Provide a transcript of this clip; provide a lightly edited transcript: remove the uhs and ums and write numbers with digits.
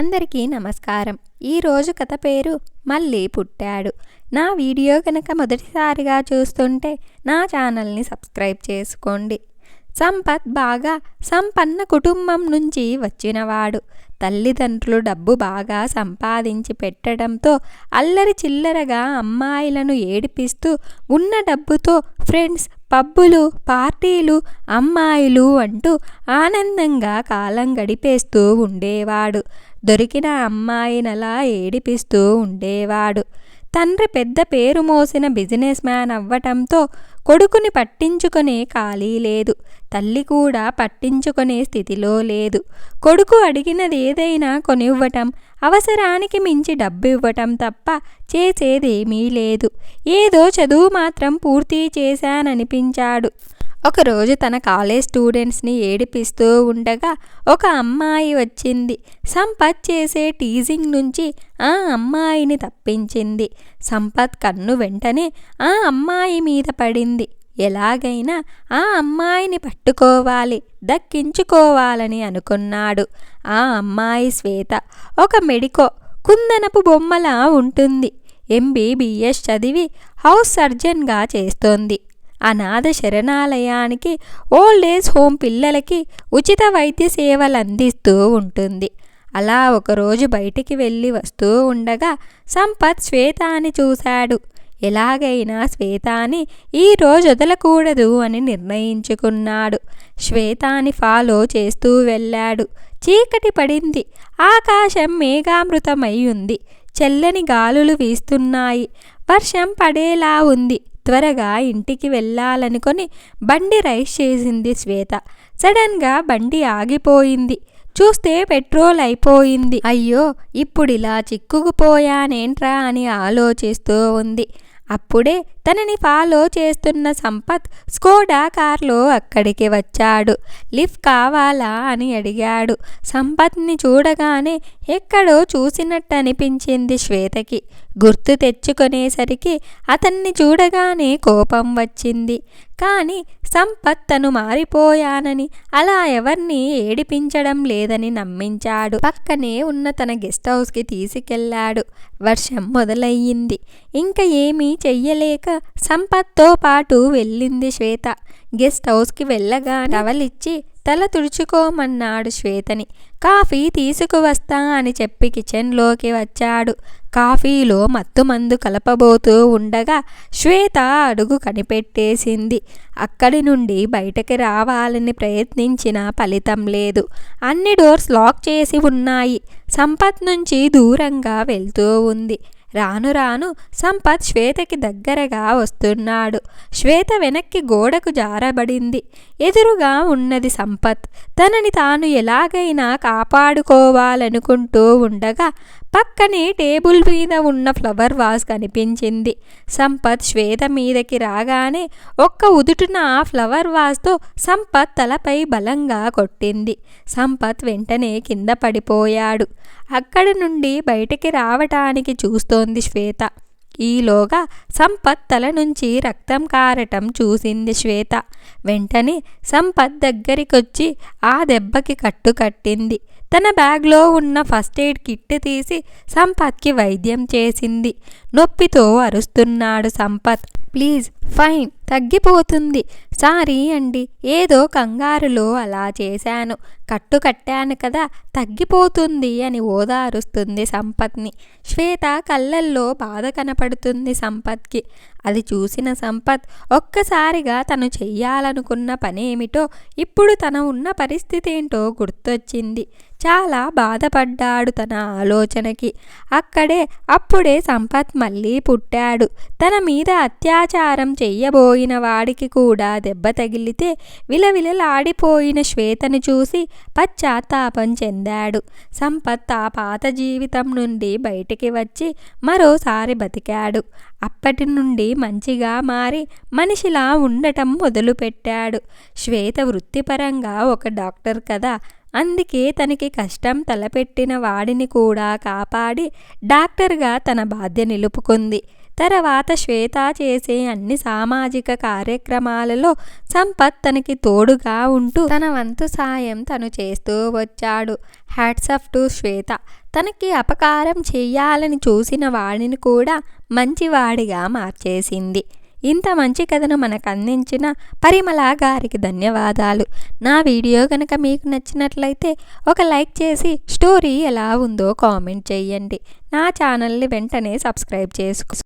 అందరికీ నమస్కారం. ఈరోజు కథ పేరు మళ్ళీ పుట్టాడు. నా వీడియో కనుక మొదటిసారిగా చూస్తుంటే నా ఛానల్ని సబ్స్క్రైబ్ చేసుకోండి. సంపత్ బాగా సంపన్న కుటుంబం నుంచి వచ్చినవాడు. తల్లిదండ్రులు డబ్బు బాగా సంపాదించి పెట్టడంతో అల్లరి చిల్లరగా అమ్మాయిలను ఏడిపిస్తూ ఉన్న డబ్బుతో ఫ్రెండ్స్, పబ్బులు, పార్టీలు, అమ్మాయిలు అంటూ ఆనందంగా కాలం గడిపేస్తూ ఉండేవాడు. దొరికిన అమ్మాయినలా ఏడిపిస్తూ ఉండేవాడు. తండ్రి పెద్ద పేరు మోసిన బిజినెస్ మ్యాన్ అవ్వటంతో కొడుకుని పట్టించుకునే ఖాళీ లేదు. తల్లి కూడా పట్టించుకునే స్థితిలో లేదు. కొడుకు అడిగినది ఏదైనా కొనివ్వటం, అవసరానికి మించి డబ్బు ఇవ్వటం తప్ప చేసేదేమీ లేదు. ఏదో చదువు మాత్రం పూర్తి చేశాననిపించాడు. ఒకరోజు తన కాలేజ్ స్టూడెంట్స్ని ఏడిపిస్తూ ఉండగా ఒక అమ్మాయి వచ్చింది. సంపత్ చేసే టీజింగ్ నుంచి ఆ అమ్మాయిని తప్పించింది. సంపత్ కన్ను వెంటనే ఆ అమ్మాయి మీద పడింది. ఎలాగైనా ఆ అమ్మాయిని పట్టుకోవాలి, దక్కించుకోవాలని అనుకున్నాడు. ఆ అమ్మాయి శ్వేత. ఒక మెడికో, కుందనపు బొమ్మలా ఉంటుంది. MBBS చదివి హౌస్ సర్జన్గా చేస్తోంది. అనాథ శరణాలయానికి, ఓల్డ్ ఏజ్ హోమ్ పిల్లలకి ఉచిత వైద్య సేవలు అందిస్తూ ఉంటుంది. అలా ఒకరోజు బయటికి వెళ్ళి వస్తూ ఉండగా సంపత్ శ్వేతాని చూశాడు. ఎలాగైనా శ్వేతాని ఈరోజు వదలకూడదు అని నిర్ణయించుకున్నాడు. శ్వేతాని ఫాలో చేస్తూ వెళ్ళాడు. చీకటి పడింది. ఆకాశం మేఘామృతమై ఉంది. చల్లని గాలులు వీస్తున్నాయి. వర్షం పడేలా ఉంది. త్వరగా ఇంటికి వెళ్ళాలనుకొని బండి రైస్ చేసింది శ్వేత. సడన్గా బండి ఆగిపోయింది. చూస్తే పెట్రోల్ అయిపోయింది. అయ్యో, ఇప్పుడిలా చిక్కుకుపోయానేంట్రా అని ఆలోచిస్తూ ఉంది. అప్పుడే తనని ఫాలో చేస్తున్న సంపత్ స్కోడా కార్లో అక్కడికి వచ్చాడు. లిఫ్ట్ కావాలా అని అడిగాడు. సంపత్ని చూడగానే ఎక్కడో చూసినట్టు అనిపించింది శ్వేతకి. గుర్తు తెచ్చుకునేసరికి అతన్ని చూడగానే కోపం వచ్చింది. కానీ సంపత్ తను మారిపోయానని, అలా ఎవరిని ఏడిపించడం లేదని నమ్మించాడు. పక్కనే ఉన్న తన గెస్ట్ హౌస్కి తీసుకెళ్లాడు. వర్షం మొదలయ్యింది. ఇంకా ఏమీ చెయ్యలేక సంపత్తో పాటు వెళ్ళింది శ్వేత. గెస్ట్ హౌస్కి వెళ్ళగా టవలిచ్చి తల తుడుచుకోమన్నాడు శ్వేతని. కాఫీ తీసుకువస్తా అని చెప్పి కిచెన్లోకి వచ్చాడు. కాఫీలో మత్తుమందు కలపబోతూ ఉండగా శ్వేత అడుగు కనిపెట్టేసింది. అక్కడి నుండి బయటకి రావాలని ప్రయత్నించినా ఫలితం లేదు. అన్ని డోర్స్ లాక్ చేసి ఉన్నాయి. సంపత్ నుంచి దూరంగా వెళ్తూ ఉంది. రాను రాను సంపత్ శ్వేతకి దగ్గరగా వస్తున్నాడు. శ్వేత వెనక్కి గోడకు జారబడింది. ఎదురుగా ఉన్నది సంపత్. తనని తాను ఎలాగైనా కాపాడుకోవాలనుకుంటూ ఉండగా పక్కనే టేబుల్ మీద ఉన్న ఫ్లవర్ వాస్ కనిపించింది. సంపత్ శ్వేత మీదకి రాగానే ఒక్క ఉదుటున ఆ ఫ్లవర్ వాస్తో సంపత్ తలపై బలంగా కొట్టింది. సంపత్ వెంటనే కింద పడిపోయాడు. అక్కడి నుండి బయటికి రావటానికి చూస్తోంది శ్వేత. ఈలోగా సంపత్ తల నుంచి రక్తం కారటం చూసింది శ్వేత. వెంటనే సంపత్ దగ్గరికొచ్చి ఆ దెబ్బకి కట్టు కట్టింది. తన బ్యాగ్లో ఉన్న ఫస్ట్ ఎయిడ్ కిట్ తీసి సంపత్కి వైద్యం చేసింది. నొప్పితో అరుస్తున్నాడు సంపత్. ప్లీజ్, ఫైన్, తగ్గిపోతుంది. సారీ అండి, ఏదో కంగారులో అలా చేశాను. కట్టు కట్టాను కదా, తగ్గిపోతుంది అని ఓదారుస్తుంది సంపత్ని. శ్వేత కళ్ళల్లో బాధ కనపడుతుంది సంపత్కి. అది చూసిన సంపత్ ఒక్కసారిగా తను చెయ్యాలనుకున్న పనేమిటో, ఇప్పుడు తన ఉన్న పరిస్థితి ఏంటో గుర్తొచ్చింది. చాలా బాధపడ్డాడు తన ఆలోచనకి. అప్పుడే సంపత్ మళ్ళీ పుట్టాడు. తన మీద అత్యాచారం చెయ్యబోయిన వాడికి కూడా దెబ్బ తగిలితే విలవిలలాడిపోయిన శ్వేతను చూసి పశ్చాత్తాపం చెందాడు. సంపత్ ఆ పాత జీవితం నుండి బయటికి వచ్చి మరోసారి బతికాడు. అప్పటి నుండి మంచిగా మారి మనిషిలా ఉండటం మొదలుపెట్టాడు. శ్వేత వృత్తిపరంగా ఒక డాక్టర్ కదా, అందుకే తనకి కష్టం తలపెట్టిన వాడిని కూడా కాపాడి డాక్టర్గా తన బాధ్యత నిలుపుకుంది. తర్వాత శ్వేత చేసే అన్ని సామాజిక కార్యక్రమాలలో సంపత్ తనకి తోడుగా ఉంటూ తన వంతు సాయం తను చేస్తూ వచ్చాడు. హ్యాట్స్ ఆఫ్ టు శ్వేత. తనకి అపకారం చెయ్యాలని చూసిన వాడిని కూడా మంచివాడిగా మార్చేసింది. ఇంత మంచి కథను మనకు అందించిన పరిమళ గారికి ధన్యవాదాలు. నా వీడియో కనుక మీకు నచ్చినట్లయితే ఒక లైక్ చేసి స్టోరీ ఎలా ఉందో కామెంట్ చేయండి. నా ఛానల్ని వెంటనే సబ్స్క్రైబ్ చేసుకోండి.